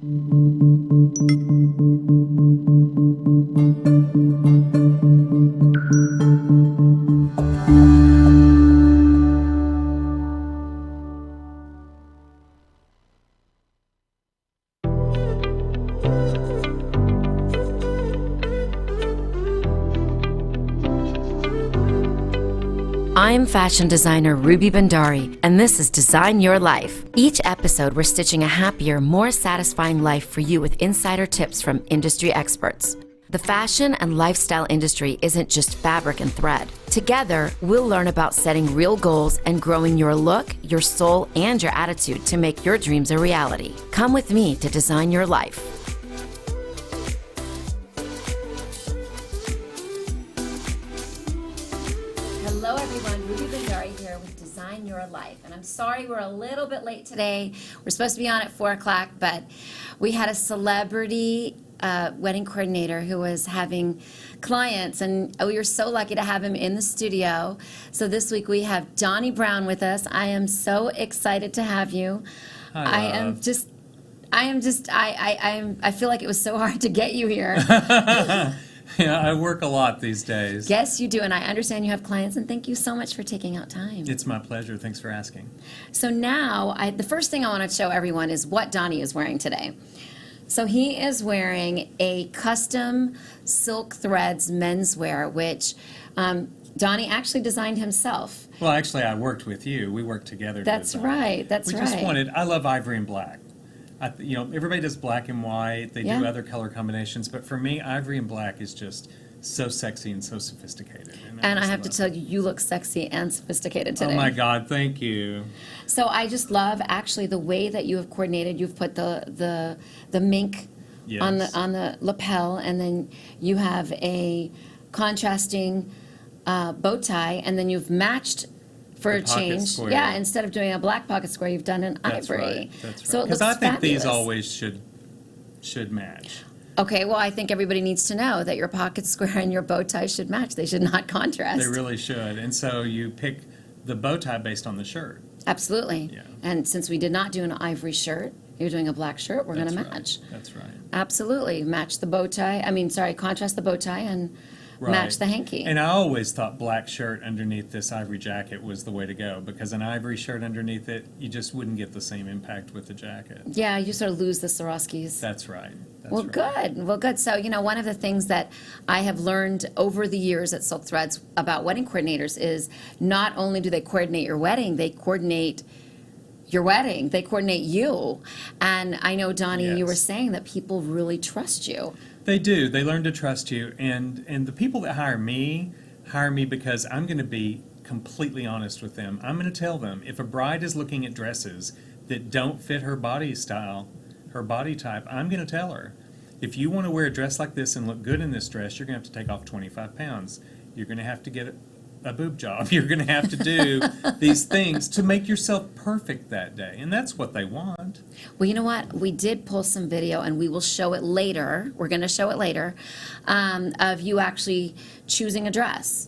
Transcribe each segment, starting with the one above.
I'm fashion designer Ruby Bhandari, and this is Design Your Life. Each episode, we're stitching a happier, more satisfying life for you with insider tips from industry experts. The fashion and lifestyle industry isn't just fabric and thread. Together, we'll learn about setting real goals and growing your look, your soul, and your attitude to make your dreams a reality. Come with me to design your life. Hello everyone, Ruby Bhandari here with Design Your Life. And I'm sorry we're a little bit late today. We're supposed to be on at 4 o'clock, but we had a celebrity wedding coordinator who was having clients, and we were so lucky to have him in the studio. So this week we have Donnie Brown with us. I am so excited to have you. I feel like it was so hard to get you here. Yeah, I work a lot these days. Yes, you do, and I understand you have clients, and thank you so much for taking out time. It's my pleasure. Thanks for asking. So now, the first thing I want to show everyone is what Donnie is wearing today. So he is wearing a custom silk threads menswear, which Donnie actually designed himself. Well, actually, I worked with you. We worked together. That's right. That's right. We just wanted, I love ivory and black. Everybody does black and white. They do other color combinations. But for me, ivory and black is just so sexy and so sophisticated. And I have to tell you, you look sexy and sophisticated today. Oh, my God. Thank you. So I just love, actually, the way that you have coordinated. You've put the mink on the lapel, and then you have a contrasting bow tie, and then you've matched for a change. Square. Yeah, instead of doing a black pocket square, you've done an ivory. Right. That's right. So it looks because I think fabulous. these always should match. Okay, well, I think everybody needs to know that your pocket square and your bow tie should match. They should not contrast. They really should. And so you pick the bow tie based on the shirt. Absolutely. Yeah. And since we did not do an ivory shirt, you're doing a black shirt, we're going to match. That's right. Absolutely. Match the bow tie. Contrast the bow tie and match the hanky. And I always thought black shirt underneath this ivory jacket was the way to go, because an ivory shirt underneath it, you just wouldn't get the same impact with the jacket. Yeah, you sort of lose the Swarovskis. That's right. Good. Well, good. So, one of the things that I have learned over the years at Silk Threads about wedding coordinators is not only do they coordinate your wedding, they coordinate your wedding. They coordinate you. And I know, Donnie, you were saying that people really trust you. They do. They learn to trust you. And the people that hire me because I'm going to be completely honest with them. I'm going to tell them, if a bride is looking at dresses that don't fit her body style, her body type, I'm going to tell her, if you want to wear a dress like this and look good in this dress, you're going to have to take off 25 pounds. You're going to have to get a boob job. You're going to have to do these things to make yourself perfect that day. And that's what they want. Well, you know what? We did pull some video, and we will show it later. We're going to show it later, of you actually choosing a dress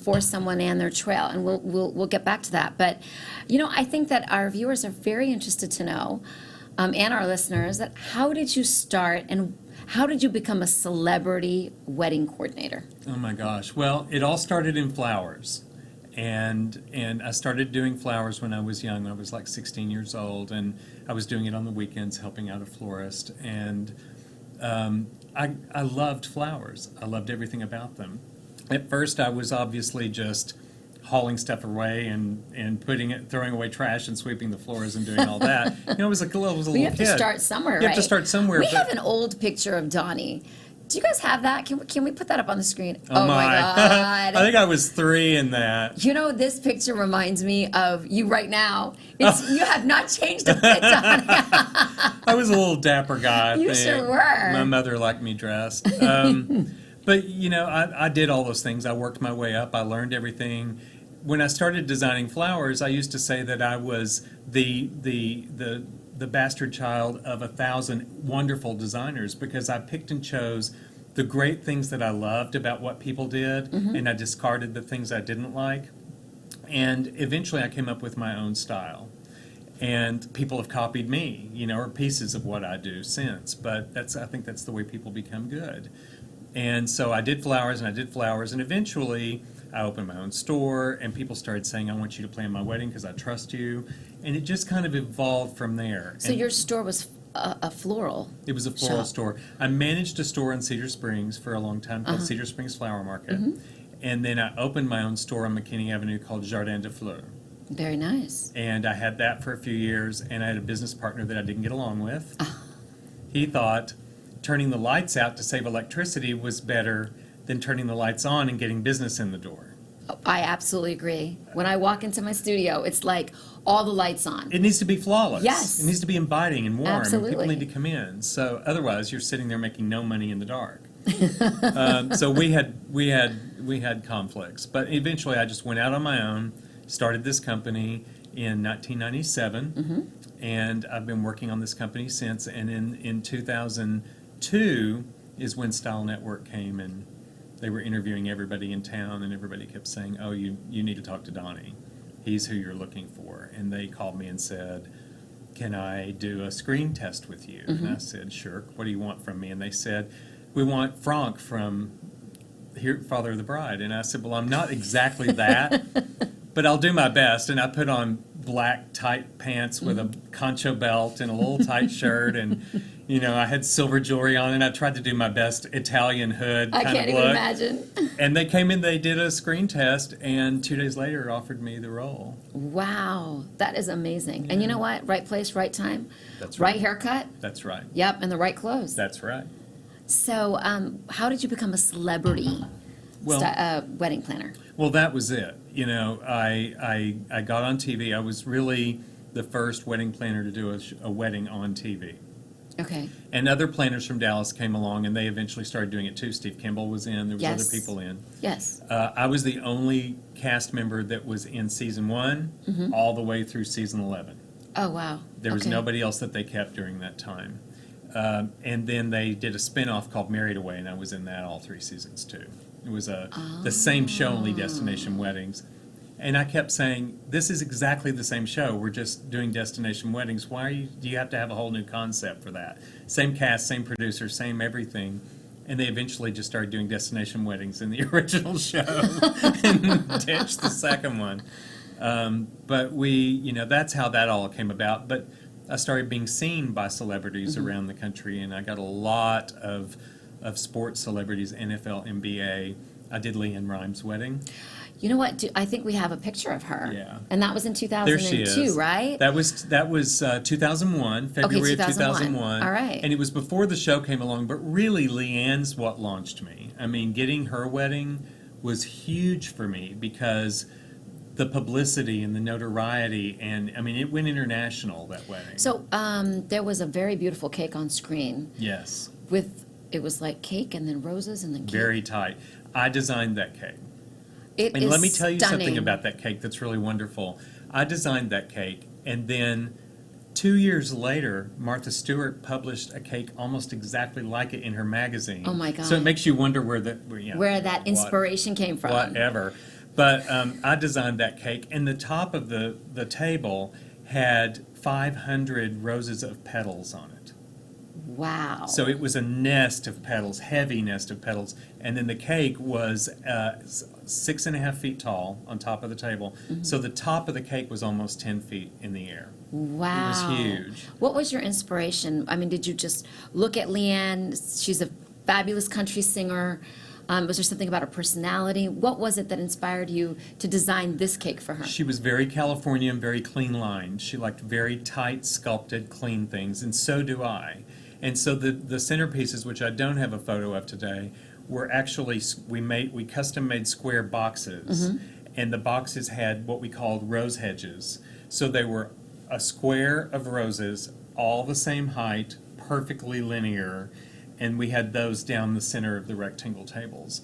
for someone and their trail. And we'll get back to that. But, I think that our viewers are very interested to know, and our listeners, that how did you start and how did you become a celebrity wedding coordinator? Oh my gosh. Well, it all started in flowers. And I started doing flowers when I was young. I was like 16 years old, and I was doing it on the weekends, helping out a florist. And I loved flowers. I loved everything about them. At first, I was obviously just hauling stuff away and throwing away trash and sweeping the floors and doing all that. It was a little kid. You have to start somewhere, right? You have to start somewhere. We have an old picture of Donnie. Do you guys have that? Can we put that up on the screen? Oh my God. I think I was 3 in that. This picture reminds me of you right now. You have not changed a bit, Donnie. I was a little dapper guy, I think. You sure were. My mother liked me dressed. But, I did all those things. I worked my way up. I learned everything. When I started designing flowers, I used to say that I was the bastard child of 1,000 wonderful designers, because I picked and chose the great things that I loved about what people did, and I discarded the things I didn't like. And eventually I came up with my own style. And people have copied me, or pieces of what I do since. But I think that's the way people become good. And so I did flowers, and eventually I opened my own store, and people started saying, I want you to plan my wedding because I trust you. And it just kind of evolved from there. So your store was a floral It was a floral shop. store. I managed a store in Cedar Springs for a long time called Cedar Springs Flower Market. And then I opened my own store on McKinney Avenue called Jardin de Fleurs. Very nice. And I had that for a few years, and I had a business partner that I didn't get along with. He thought turning the lights out to save electricity was better than turning the lights on and getting business in the door. I absolutely agree. When I walk into my studio, it's like all the lights on. It needs to be flawless. Yes. It needs to be inviting and warm, Absolutely. and people need to come in. So otherwise, you're sitting there making no money in the dark. So we had conflicts, but eventually I just went out on my own, started this company in 1997, and I've been working on this company since. And in 2002 is when Style Network came, and they were interviewing everybody in town, and everybody kept saying, oh, you need to talk to Donnie. He's who you're looking for. And they called me and said, can I do a screen test with you? And I said, sure. What do you want from me? And they said, we want Franck from here, Father of the Bride. And I said, well, I'm not exactly that, but I'll do my best. And I put on black tight pants with a concho belt and a little tight shirt, and I had silver jewelry on, and I tried to do my best Italian hood I kind can't of even look. imagine. And they came in, they did a screen test, and 2 days later offered me the role. Wow, that is amazing. And you know what? Right place, right time. That's Right right. haircut. That's right. Yep, and the right clothes. That's right. So, how did you become a celebrity wedding planner? Well, that was it. I got on TV. I was really the first wedding planner to do a wedding on TV. Okay. And other planners from Dallas came along, and they eventually started doing it too. Steve Kimball was in. There was Yes. other people in. Yes. I was the only cast member that was in season 1 all the way through season 11. Oh, wow. There was Okay. nobody else that they kept during that time. And then they did a spin-off called Married Away, and I was in that all 3 seasons too. It was the same show, only destination weddings. And I kept saying, this is exactly the same show. We're just doing destination weddings. Why do you have to have a whole new concept for that? Same cast, same producer, same everything. And they eventually just started doing destination weddings in the original show and ditched the second one. But that's how that all came about. But I started being seen by celebrities around the country, and I got a lot of sports celebrities, NFL, NBA. I did LeAnne Rimes' wedding. You know what? I think we have a picture of her. Yeah. And that was in There she 2002, is. right? That was 2001, February of 2001. All right. And it was before the show came along, but really LeAnne's what launched me. I mean, getting her wedding was huge for me because the publicity and the notoriety, and I mean, it went international, that wedding. So there was a very beautiful cake on screen Yes, it was like cake and then roses and then cake. very tight. I designed that cake. It And is let me tell you something stunning. about that cake that's really wonderful. I designed that cake, and then 2 years later, Martha Stewart published a cake almost exactly like it in her magazine. Oh, my God. So it makes you wonder where That inspiration came from. Whatever. But I designed that cake, and the top of the table had 500 roses of petals on it. Wow. So it was a nest of petals, heavy nest of petals, and then the cake was 6.5 feet tall on top of the table. So the top of the cake was almost 10 feet in the air. Wow. It was huge. What was your inspiration? I mean, did you just look at LeAnne? She's a fabulous country singer. Was there something about her personality? What was it that inspired you to design this cake for her? She was very California and very clean lined. She liked very tight, sculpted, clean things, and so do I. And so the centerpieces, which I don't have a photo of today, were actually, we custom made square boxes, and the boxes had what we called rose hedges. So they were a square of roses, all the same height, perfectly linear, and we had those down the center of the rectangle tables.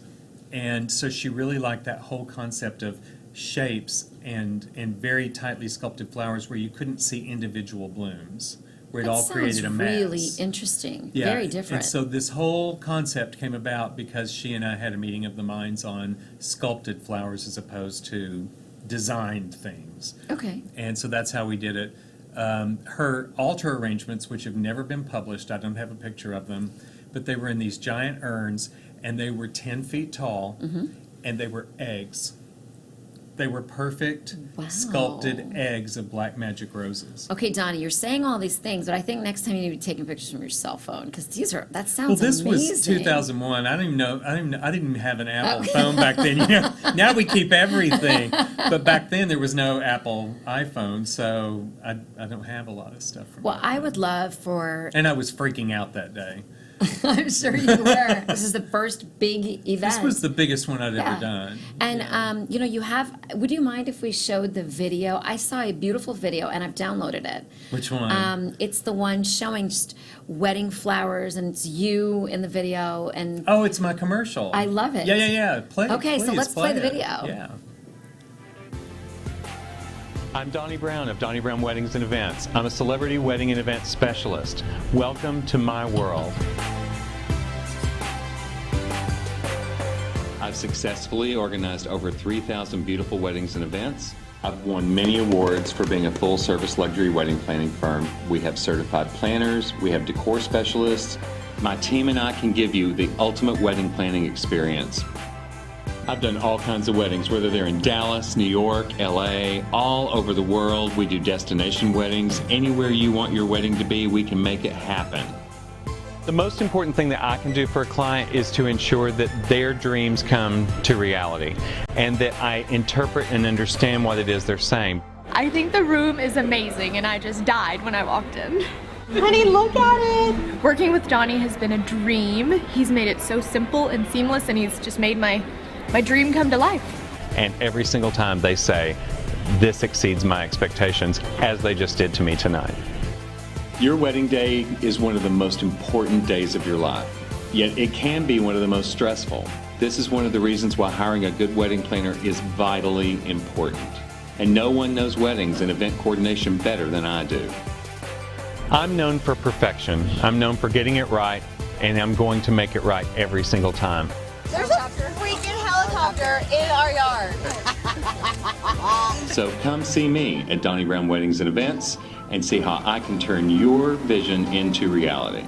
And so she really liked that whole concept of shapes and very tightly sculpted flowers where you couldn't see individual blooms, where it all created a mass. That sounds really interesting. Yeah, Very different. And so this whole concept came about because she and I had a meeting of the minds on sculpted flowers as opposed to designed things. Okay. And so that's how we did it. Her altar arrangements, which have never been published, I don't have a picture of them, but they were in these giant urns, and they were 10 feet tall, and they were eggs. They were perfect, sculpted eggs of black magic roses. Okay, Donnie, you're saying all these things, but I think next time you need to be taking pictures from your cell phone, because that sounds Well, this amazing. was 2001. I didn't have an Apple phone back then. Now we keep everything, but back then there was no Apple iPhone, so I don't have a lot of stuff from. Well, I would love for. And I was freaking out that day. I'm sure you were. This is the first big event. This was the biggest one I'd ever done. And, you have, would you mind if we showed the video? I saw a beautiful video, and I've downloaded it. Which one? It's the one showing just wedding flowers, and it's you in the video. And Oh, it's my commercial. I love it. Yeah. Okay, so please let's play the it. video. Yeah. I'm Donnie Brown of Donnie Brown Weddings and Events. I'm a celebrity wedding and event specialist. Welcome to my world. I've successfully organized over 3,000 beautiful weddings and events. I've won many awards for being a full-service luxury wedding planning firm. We have certified planners, we have decor specialists. My team and I can give you the ultimate wedding planning experience. I've done all kinds of weddings, whether they're in Dallas, New York, LA, all over the world. We do destination weddings. Anywhere you want your wedding to be, we can make it happen. The most important thing that I can do for a client is to ensure that their dreams come to reality and that I interpret and understand what it is they're saying. I think the room is amazing, and I just died when I walked in. Honey, look at it! Working with Donnie has been a dream. He's made it so simple and seamless, and he's just made my dream come to life. And every single time they say, this exceeds my expectations, as they just did to me tonight. Your wedding day is one of the most important days of your life, yet it can be one of the most stressful. This is one of the reasons why hiring a good wedding planner is vitally important. And no one knows weddings and event coordination better than I do. I'm known for perfection. I'm known for getting it right, and I'm going to make it right every single time. There's a freaking helicopter in our yard. So come see me at Donnie Brown Weddings and Events and see how I can turn your vision into reality.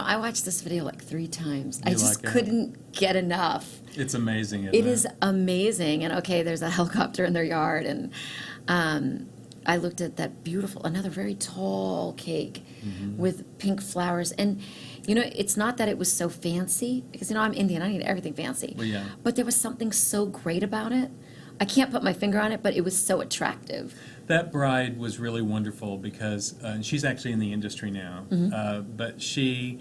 I watched this video like 3 times. I You just like it? couldn't get enough. It's amazing, isn't It is amazing. And okay, there's a helicopter in their yard, and I looked at that beautiful, another very tall cake with pink flowers. And, it's not that it was so fancy, because, I'm Indian, I need everything fancy. Well, yeah. But there was something so great about it. I can't put my finger on it, but it was so attractive. That bride was really wonderful because and she's actually in the industry now, but she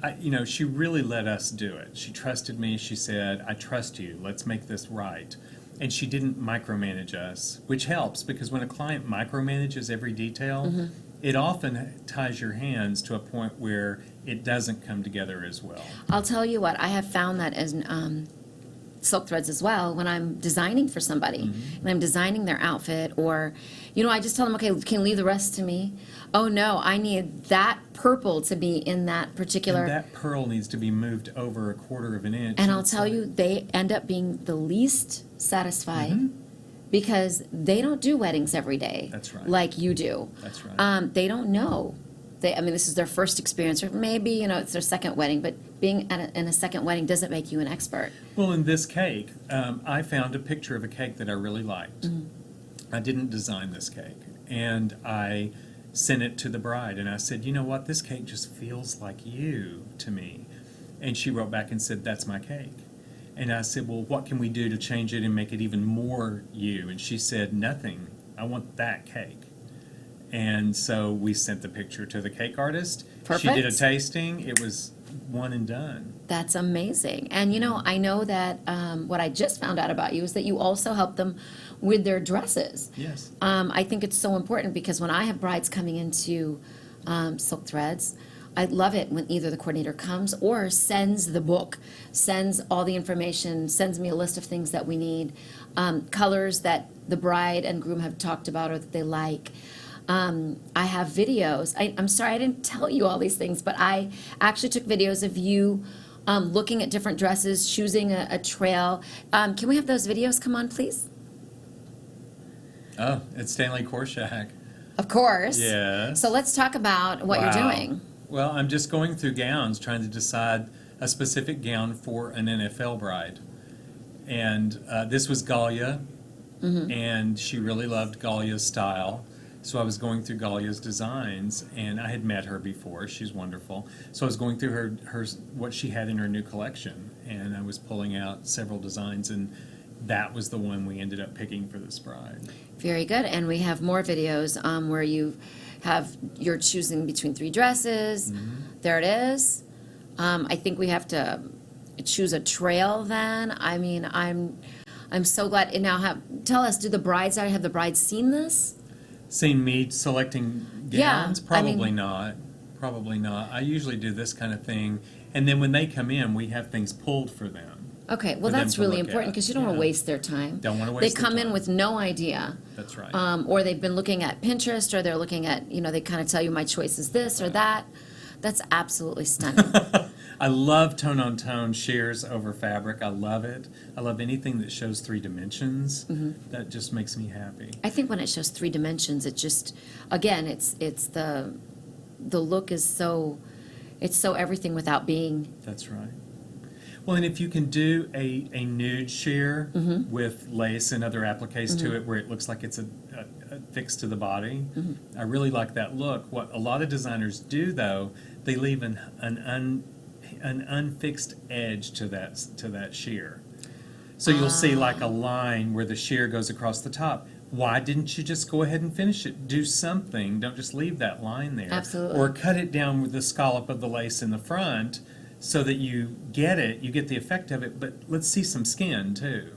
really let us do it. She trusted me. She said, I trust you. Let's make this right. And she didn't micromanage us, which helps because when a client micromanages every detail, it often ties your hands to a point where it doesn't come together as well. I'll tell you what, I have found that as silk threads as well when I'm designing for somebody and I'm designing their outfit, or I just tell them, okay, can you leave the rest to me? Oh no, I need that purple to be in that particular, And that pearl needs to be moved over 1/4 of an inch. and I'll It's tell like- you, they end up being the least satisfied because they don't do weddings every day. That's right. Like you do. That's right. They don't know. This is their first experience, or maybe, it's their second wedding, but being in a second wedding doesn't make you an expert. Well, in this cake, I found a picture of a cake that I really liked. I didn't design this cake, and I sent it to the bride, and I said, you know what, this cake just feels like you to me. And she wrote back and said, that's my cake. And I said, well, what can we do to change it and make it even more you? And she said, nothing. I want that cake. And so we sent the picture to the cake artist. She did a Perfect. tasting. It was one and done. That's amazing. And I know that what I just found out about you is that you also help them with their dresses. Yes. I think it's so important because when I have brides coming into Silk Threads, I love it when either the coordinator comes or sends the book, sends all the information, sends me a list of things that we need, colors that the bride and groom have talked about or that they like. I have videos. I'm sorry I didn't tell you all these things, but I actually took videos of you looking at different dresses, choosing a trail. Can we have those videos come on, please? Oh, it's Stanley Korshak. Of course. Yes. So let's talk about what you're doing. Well, I'm just going through gowns, trying to decide a specific gown for an NFL bride. And this was Galia, and she really loved Galia's style. So I was going through Galia's designs, and I had met her before. She's wonderful. So I was going through her what she had in her new collection, and I was pulling out several designs, and that was the one we ended up picking for this bride. Very good. And we have more videos where you're choosing between 3 dresses. There it is. I think we have to choose a trail then. I mean, I'm so glad. And now tell us, have the brides seen this? Seen me selecting Yeah, gowns? I mean- Probably not. Probably not. I usually do this kind of thing, and then when they come in, we have things pulled for them. Okay, well, for them that's to really look important at. because you don't want to Yeah. waste their time. Don't wanna They waste their come in time. with no idea. That's right. Or they've been looking at Pinterest, or they're looking at, they kind of tell you my choice is this or that. That's absolutely stunning. I love tone-on-tone sheers over fabric. I love it. I love anything that shows 3 dimensions. That just makes me happy. I think when it shows 3 dimensions, it just, again, it's the look is so, it's so everything without being. That's right. Well, and if you can do a nude sheer with lace and other appliques to it where it looks like it's a fixed to the body, I really like that look. What a lot of designers do, though, they leave an unfixed edge to that sheer. So you'll see like a line where the sheer goes across the top. Why didn't you just go ahead and finish it? Do something. Don't just leave that line there. Absolutely. Or cut it down with the scallop of the lace in the front so that you get the effect of it, but let's see some skin too.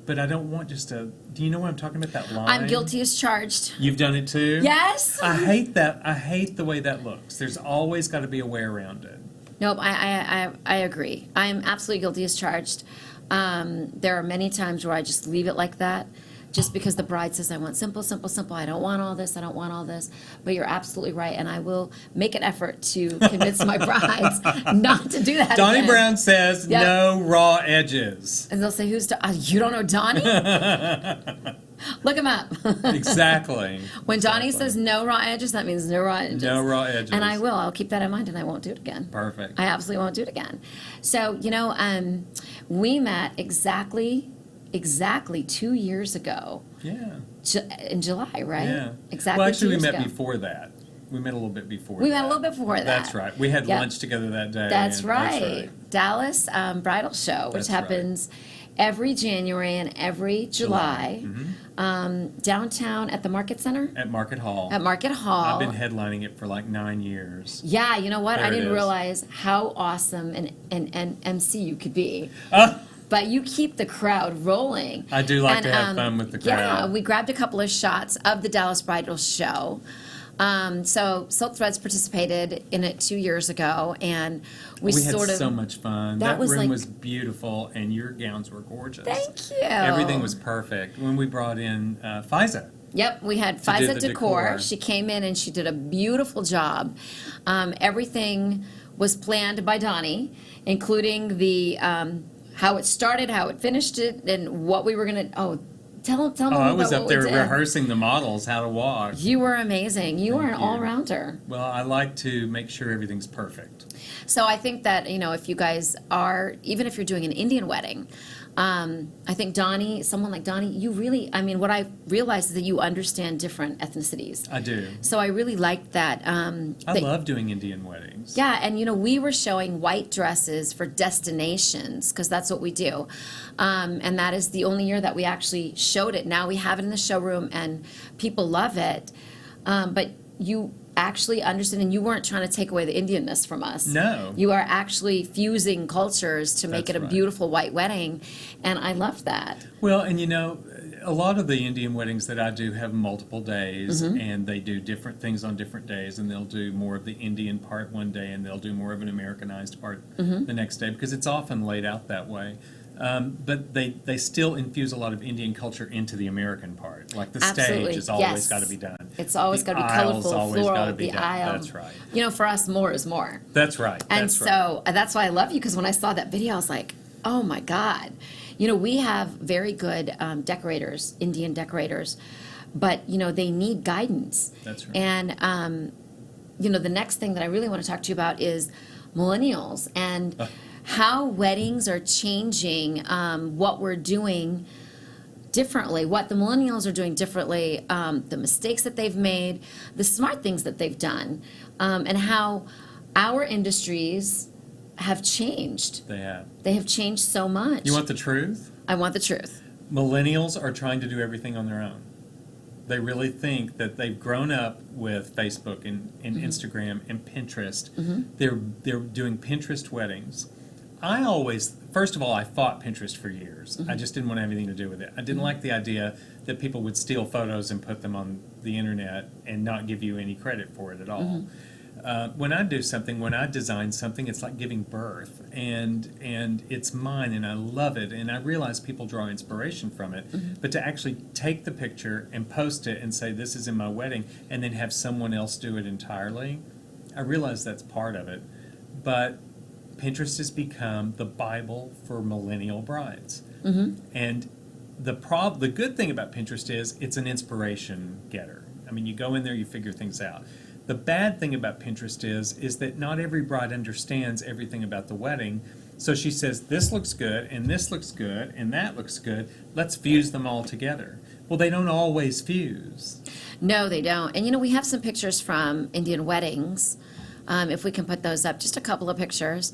But I don't want just do you know what I'm talking about, that line? I'm guilty as charged. You've done it too? Yes. I hate that. I hate the way that looks. There's always got to be a way around it. Nope, I agree. I am absolutely guilty as charged. There are many times where I just leave it like that, just because the bride says, I want simple, simple, simple. I don't want all this. I don't want all this. But you're absolutely right, and I will make an effort to convince my brides not to do that Donnie again. Brown says Yep. no raw edges. And they'll say, you don't know Donnie? Look him up. Exactly. When Donnie Exactly. says no raw edges, that means no raw edges. No raw edges. And I will. I'll keep that in mind, and I won't do it again. Perfect. I absolutely won't do it again. So, we met exactly 2 years ago, Yeah. in July, right? Yeah. Exactly. Well, actually, 2 we years met ago. before that. We met a little bit before We that. met a little bit before that. That's right. We had Yep. lunch together that day. That's and- right. Dallas Bridal Show, which That's right. happens every January and every July, downtown at the Market Center. At Market Hall. At Market Hall. I've been headlining it for like 9 years. Yeah, you know what? There I it didn't is. realize how awesome an MC you could be. Ah! But you keep the crowd rolling. I do like to have fun with the Yeah, crowd. we grabbed a couple of shots of the Dallas Bridal Show. So Silk Threads participated in it 2 years ago, and we had sort of so much fun. that That was room like- was beautiful, and your gowns were gorgeous. Thank you. Everything was perfect. When we brought in Fiza. Yep, we had do Fiza the Decor. decor. She came in and she did a beautiful job. Everything was planned by Donnie, including the how it started, how it finished it, and what we were gonna. Oh, tell me Oh, I about was what up we there did. rehearsing the models how to walk. You were amazing. You are an Thank you. all-rounder. Well, I like to make sure everything's perfect. So I think that, if you guys are, even if you're doing an Indian wedding, I think Donnie, someone like Donnie, you really, what I realized is that you understand different ethnicities. I do. So I really liked that. I love doing Indian weddings. Yeah, and we were showing white dresses for destinations because that's what we do. And that is the only year that we actually showed it. Now we have it in the showroom and people love it. But you actually understand, and you weren't trying to take away the Indianness from us. No. You are actually fusing cultures to make That's it a right. beautiful white wedding. And I loved that. Well, and a lot of the Indian weddings that I do have multiple days, Mm-hmm. and they do different things on different days, and they'll do more of the Indian part one day, and they'll do more of an Americanized part Mm-hmm. the next day, because it's often laid out that way. But they still infuse a lot of Indian culture into the American part. Like the Absolutely. stage has always Yes. got to be done. It's always The got to be aisle's colorful, always floral, gotta be the done. aisle. That's right. You know, for us, more is more. That's right. And That's right. so that's why I love you, because when I saw that video, I was like, oh my God. You know, we have very good decorators, Indian decorators, but, you know, they need guidance. That's right. And, you know, the next thing that I really want to talk to you about is millennials and how weddings are changing what we're doing differently, what the millennials are doing differently, the mistakes that they've made, the smart things that they've done, and how our industries have changed. They have. They have changed so much. You want the truth? I want the truth. Millennials are trying to do everything on their own. They really think that they've grown up with Facebook and Instagram and Pinterest. They're doing Pinterest weddings. First of all, I fought Pinterest for years. I just didn't want to have anything to do with it. I didn't like the idea that people would steal photos and put them on the internet and not give you any credit for it at all. When I design something, it's like giving birth, and it's mine, and I love it, and I realize people draw inspiration from it. But to actually take the picture and post it and say, this is in my wedding, and then have someone else do it entirely, I realize that's part of it. But Pinterest has become the Bible for millennial brides. And the good thing about Pinterest is it's an inspiration getter. I mean, you go in there, you figure things out. The bad thing about Pinterest is that not every bride understands everything about the wedding. So she says, this looks good, and this looks good, and that looks good. Let's fuse them all together. Well, they don't always fuse. No, they don't. And you know, we have some pictures from Indian weddings. If we can put those up, just a couple of pictures.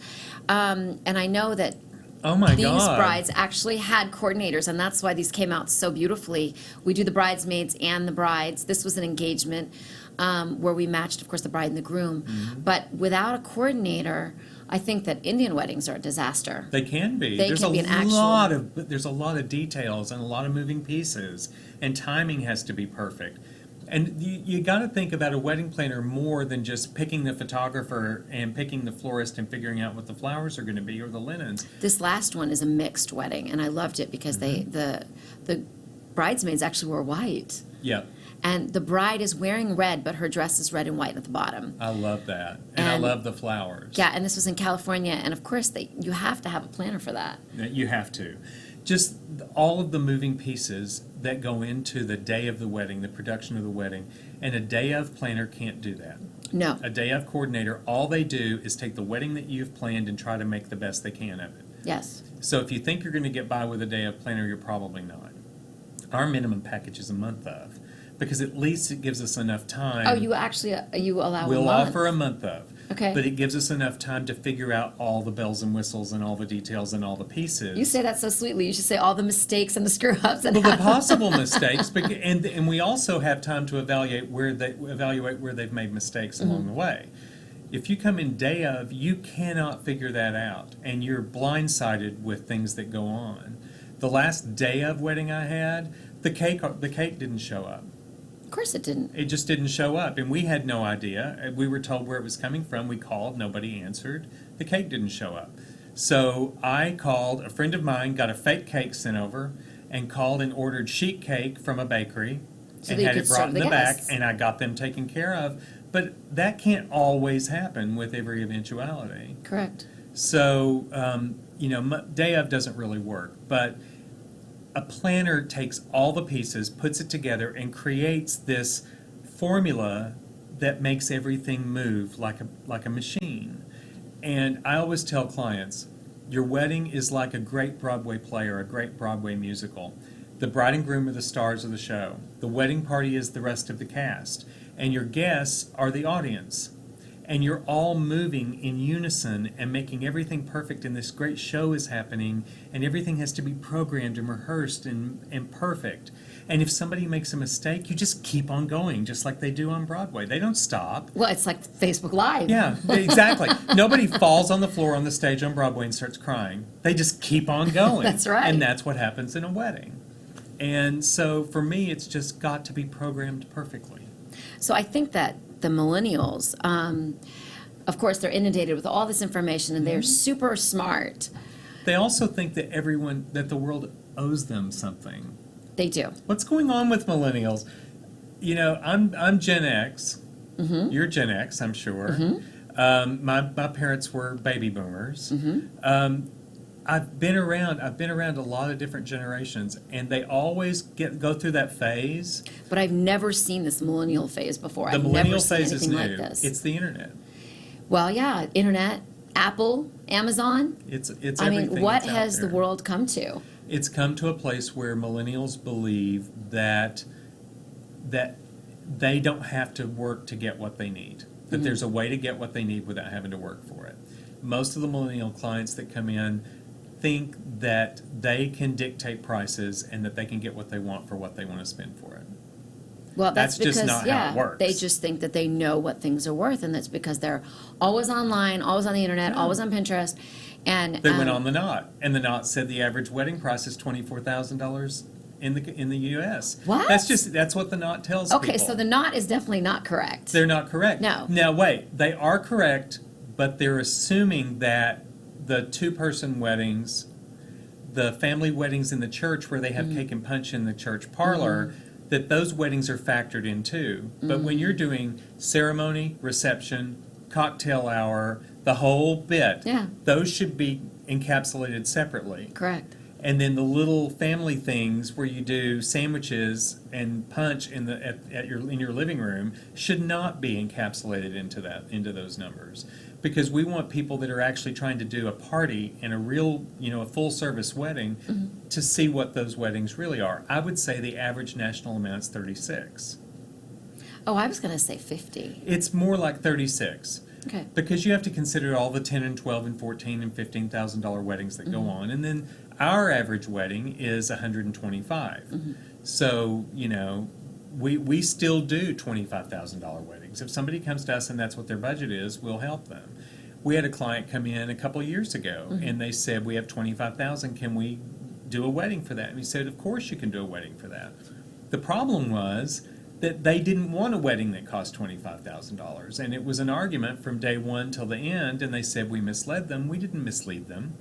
And I know that Oh my these God. brides actually had coordinators, and that's why these came out so beautifully. We do the bridesmaids and the brides. This was an engagement where we matched, of course, the bride and the groom. But without a coordinator, I think that Indian weddings are a disaster. They can be. They can be an actual- There's a lot of details and a lot of moving pieces, and timing has to be perfect. And you got to think about a wedding planner more than just picking the photographer and picking the florist and figuring out what the flowers are going to be or the linens. This last one is a mixed wedding, and I loved it because the bridesmaids actually wore white. Yep. And the bride is wearing red, but her dress is red and white at the bottom. I love that. And I love the flowers. Yeah, and this was in California, and of course, you have to have a planner for that. You have to. Just all of the moving pieces that go into the day of the wedding, the production of the wedding, and a day of planner can't do that. No. A day of coordinator, all they do is take the wedding that you've planned and try to make the best they can of it. Yes. So if you think you're going to get by with a day of planner, you're probably not. Our minimum package is a month of, because at least it gives us enough time. Oh, you actually, you allow a We'll month? offer a month of. Okay. But it gives us enough time to figure out all the bells and whistles and all the details and all the pieces. You say that so sweetly. You should say all the mistakes and the screw-ups. And Well, the possible mistakes, and we also have time to evaluate where they've made mistakes along the way. If you come in day of, you cannot figure that out, and you're blindsided with things that go on. The last day of wedding I had, the cake didn't show up. Of course it didn't. It just didn't show up, and we had no idea. We were told where it was coming from. We called, nobody answered. The cake didn't show up. So I called, a friend of mine got a fake cake sent over, and called and ordered sheet cake from a bakery, So and that you had could it brought serve in the the back, guests. and I got them taken care of. But that can't always happen with every eventuality. Correct. So, day of doesn't really work, but a planner takes all the pieces, puts it together, and creates this formula that makes everything move like a machine. And I always tell clients, your wedding is like a great Broadway play or a great Broadway musical. The bride and groom are the stars of the show. The wedding party is the rest of the cast. And your guests are the audience. And you're all moving in unison and making everything perfect, and this great show is happening, and everything has to be programmed and rehearsed and perfect. And if somebody makes a mistake, you just keep on going, just like they do on Broadway. They don't stop. Well, it's like Facebook Live. Yeah, exactly. Nobody falls on the floor on the stage on Broadway and starts crying. They just keep on going. That's right. And that's what happens in a wedding. And so for me, it's just got to be programmed perfectly. So I think that the millennials, of course, they're inundated with all this information, and they're super smart. They also think that that the world owes them something. They do. What's going on with millennials? You know, I'm Gen X. Mm-hmm. You're Gen X, I'm sure. Mm-hmm. My parents were baby boomers. Mm-hmm. I've been around a lot of different generations, and they always go through that phase. But I've never seen this millennial phase before. The I've millennial never seen phase is anything new. like this. It's the internet. Well, yeah, internet, Apple, Amazon. It's I mean, everything what that's out has the there. world come to? It's come to a place where millennials believe that they don't have to work to get what they need. That Mm-hmm. there's a way to get what they need without having to work for it. Most of the millennial clients that come in think that they can dictate prices and that they can get what they want for what they want to spend for it. Well, that's That's just because, not how yeah, it works. they just think that they know what things are worth, and that's because they're always online, always on the internet, always on Pinterest, and They went on the Knot, and the Knot said the average wedding price is $24,000 in the U.S. What? That's what the Knot tells people. Okay, so the knot is definitely not correct. They're not correct. No. Now wait, they are correct, but they're assuming that the two-person weddings, the family weddings in the church where they have cake and punch in the church parlor, that those weddings are factored in too. But when you're doing ceremony, reception, cocktail hour, the whole bit, Yeah. those should be encapsulated separately. Correct. And then the little family things where you do sandwiches and punch in your living room should not be encapsulated into those numbers, because we want people that are actually trying to do a party and a real, a full service wedding to see what those weddings really are. I would say the average national amount is 36. Oh, I was going to say 50. It's more like 36. Okay. Because you have to consider all the $10 and $12 and $14 and $15,000 weddings that go on, and then our average wedding is $125. So we still do $25,000 weddings. If somebody comes to us and that's what their budget is, we'll help them. We had a client come in a couple of years ago, and they said, "We have $25,000. Can we do a wedding for that?" And we said, "Of course you can do a wedding for that." The problem was that they didn't want a wedding that cost $25,000. And it was an argument from day one till the end, and they said we misled them. We didn't mislead them.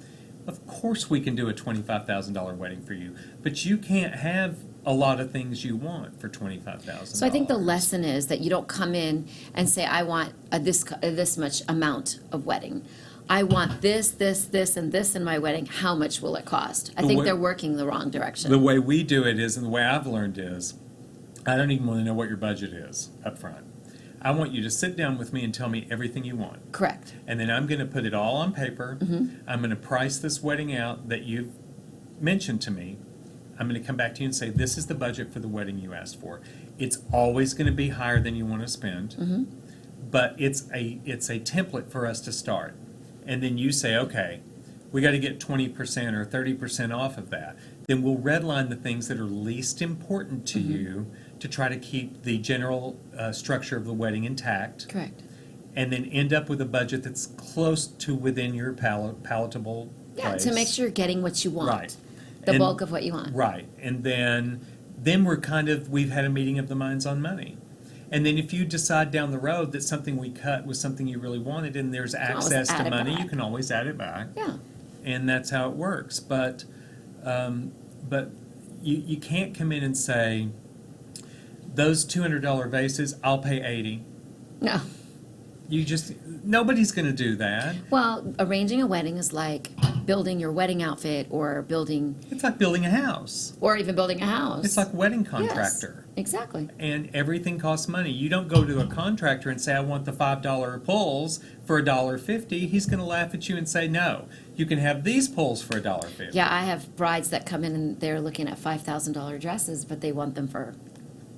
Of course we can do a $25,000 wedding for you, but you can't have a lot of things you want for $25,000. So I think the lesson is that you don't come in and say, I want this much amount of wedding. I want this, and this in my wedding. How much will it cost? I think they're working the wrong direction. The way we do it is, and the way I've learned is, I don't even want to know what your budget is up front. I want you to sit down with me and tell me everything you want. Correct. And then I'm going to put it all on paper. I'm going to price this wedding out that you've mentioned to me. I'm going to come back to you and say, this is the budget for the wedding you asked for. It's always going to be higher than you want to spend, but it's a template for us to start. And then you say, okay, we got to get 20% or 30% off of that. Then we'll redline the things that are least important to you to try to keep the general structure of the wedding intact. Correct. And then end up with a budget that's close to within your palatable Yeah, place. to make sure you're getting what you want. Right. The And- bulk of what you want. Right. And then we've had a meeting of the minds on money. And then if you decide down the road that something we cut was something you really wanted and there's can always access add to it money, back. you can always add it back. Yeah. And that's how it works. But you can't come in and say, those $200 vases, I'll pay $80. No. Nobody's going to do that. Well, arranging a wedding is like building your wedding outfit or It's like building a house. even building a house. It's like a wedding Yes, contractor. exactly. And everything costs money. You don't go to a contractor and say, I want the $5 pulls for $1.50. He's going to laugh at you and say, no, you can have these pulls for $1.50. Yeah, I have brides that come in and they're looking at $5,000 dresses, but they want them for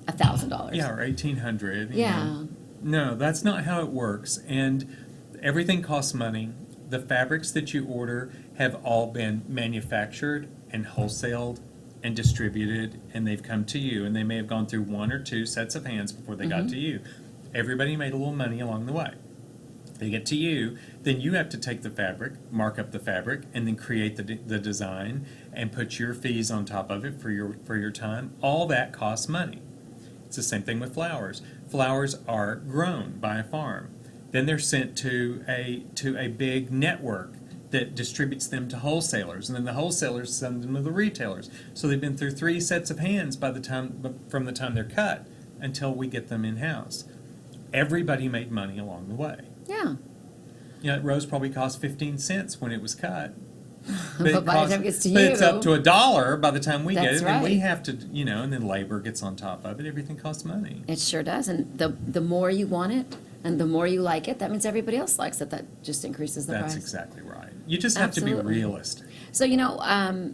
$1,000. Yeah, or $1,800. Yeah. No, that's not how it works. And everything costs money. The fabrics that you order have all been manufactured and wholesaled and distributed, and they've come to you, and they may have gone through one or two sets of hands before they got to you. Everybody made a little money along the way. They get to you, then you have to take the fabric, mark up the fabric, and then create the design and put your fees on top of it for your time. All that costs money. It's the same thing with flowers. Flowers are grown by a farm. Then they're sent to a big network that distributes them to wholesalers, and then the wholesalers send them to the retailers. So they've been through 3 sets of hands from the time they're cut until we get them in-house. Everybody made money along the way. Yeah. You know, rose probably cost 15 cents when it was cut. But by the time it gets to but you, it's up to $1 by the time we get That's it, and we right. have to, you know, and then labor gets on top of it. Everything costs money. it sure does. And the more you want it and the more you like it, that means everybody else likes it. That just increases the That's price. exactly right. You just have to be Absolutely. realistic. So, you know,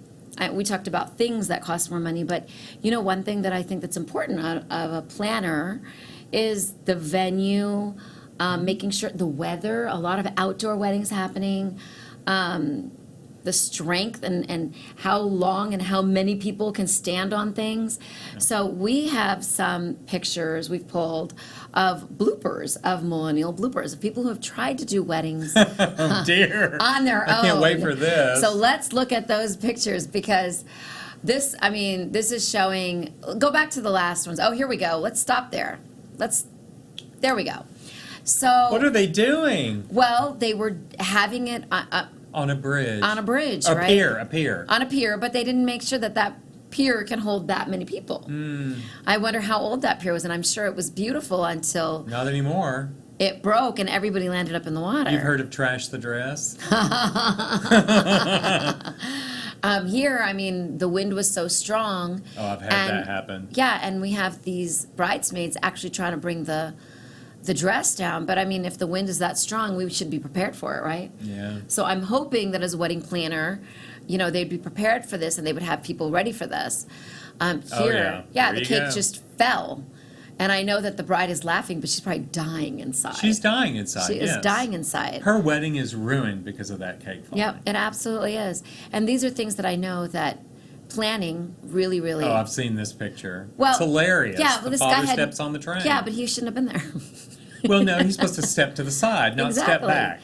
we talked about things that cost more money, but, you know, one thing that I think that's important of a planner is the venue, making sure the weather, a lot of outdoor weddings happening, the strength and how long and how many people can stand on things. So we have some pictures we've pulled of bloopers, of millennial bloopers, of people who have tried to do weddings Oh dear. on their own. I can't wait for this. So let's look at those pictures because this is showing, go back to the last ones. Oh, here we go. Let's stop there. There we go. So, What are they doing? well, they were having it On a bridge. on a bridge, A right? pier. On a pier, but they didn't make sure that pier can hold that many people. I wonder how old that pier was, and I'm sure it was beautiful until Not anymore. it broke and everybody landed up in the water. You've heard of Trash the Dress? Here, I mean, the wind was so strong. Oh, I've had that happen. Yeah, and we have these bridesmaids actually trying to bring the dress down. But I mean, if the wind is that strong, we should be prepared for it, right? Yeah. So I'm hoping that as a wedding planner, you know, they'd be prepared for this and they would have people ready for this. Here, There the you cake go. just fell. And I know that the bride is laughing, but she's probably dying inside. She's dying inside, She yes. is dying inside. Her wedding is ruined because of that cake falling. Yep, it absolutely is. And these are things that I know that planning really, really. Oh, I've seen this picture. Well, it's hilarious. yeah, well, the this father guy had- steps on the train. Yeah, but he shouldn't have been there. Well, no, he's supposed to step to the side, not step back.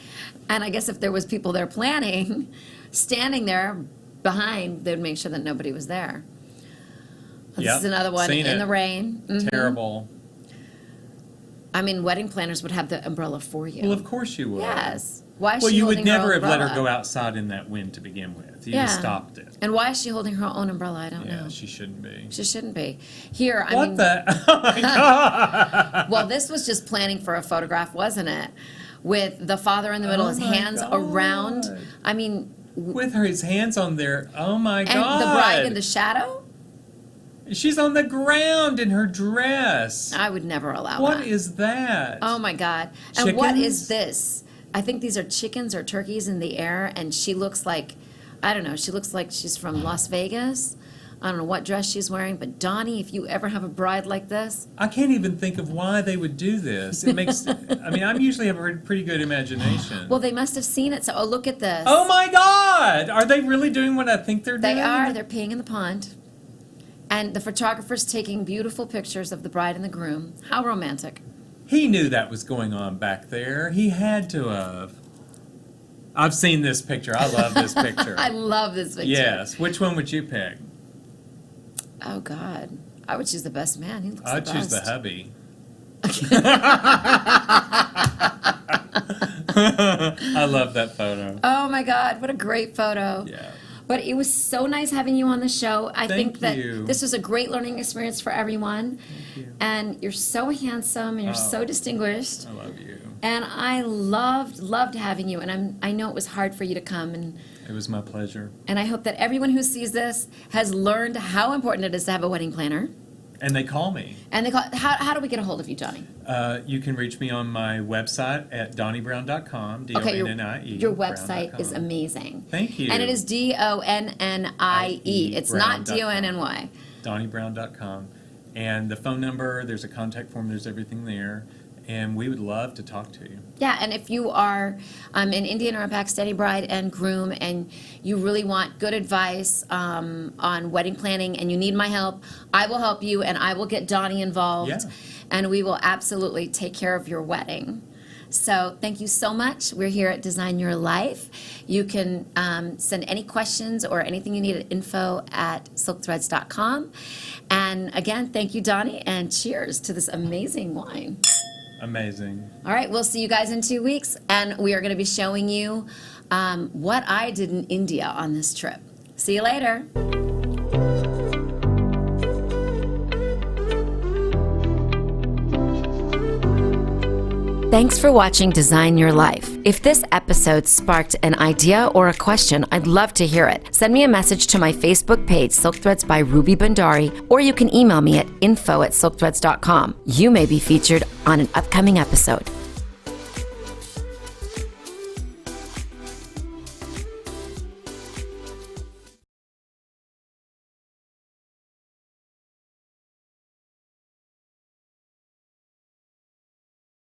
And I guess if there was people there planning, standing there behind, they'd make sure that nobody was there. This Yep, is another one seen in it. the rain. Mhm. Terrible. I mean, wedding planners would have the umbrella for you. Well, of course you would. Yes. Why is Well, she you would holding her never own have let her umbrella? go outside in that wind to begin with. You'd Yeah. have stopped it. And why is she holding her own umbrella? I don't Yeah, know. she shouldn't be. She shouldn't be. Here, I What mean, the? Oh my God! well, this was just planning for a photograph, wasn't it? With the father in the middle, Oh his my hands God. around. I mean, With his hands on there. Oh my and God! the bride in the shadow. She's on the ground in her dress. I would never allow What that. is that? Oh my God. And what is Chickens? this? I think these are chickens or turkeys in the air, and she looks like, I don't know, she looks like she's from Las Vegas. I don't know what dress she's wearing, but Donnie, if you ever have a bride like this, I can't even think of why they would do this. It makes. I mean, I usually have a pretty good imagination. well, they must have seen it. So, oh, look at this. Oh my God! Are they really doing what I think they're doing? They are. They're peeing in the pond. And the photographer's taking beautiful pictures of the bride and the groom. How romantic. He knew that was going on back there. He had to have. I've seen this picture. I love this picture. I love this picture. Yes. Which one would you pick? Oh, God. I would choose the best man. He looks I'd the choose best. the hubby. I love that photo. Oh, my God. What a great photo. Yeah. But it was so nice having you on the show. I think Thank that you. this was a great learning experience for everyone. Thank you. And you're so handsome and you're so Oh. distinguished. I love you. And I loved having you. And I know it was hard for you to come. It was my pleasure. And I hope that everyone who sees this has learned how important it is to have a wedding planner. And they call me. And how do we get a hold of you, Donnie? You can reach me on my website at donniebrown.com. Okay, DONNIE. your website is brown.com. amazing. Thank you. And it is DONNIE. It's not DONNY. Donniebrown.com. And the phone number, there's a contact form, there's everything there. And we would love to talk to you. Yeah, and if you are an Indian or a Pakistani bride and groom and you really want good advice on wedding planning and you need my help, I will help you and I will get Donnie involved. Yeah. And we will absolutely take care of your wedding. So thank you so much. We're here at Design Your Life. You can send any questions or anything you need at info@silkthreads.com. And again, thank you, Donnie, and cheers to this amazing wine. Amazing. All right, we'll see you guys in 2 weeks, and we are going to be showing you what I did in India on this trip. See you later. Thanks for watching Design Your Life. If this episode sparked an idea or a question, I'd love to hear it. Send me a message to my Facebook page, Silk Threads by Ruby Bhandari, or you can email me at info@silkthreads.com. You may be featured on an upcoming episode.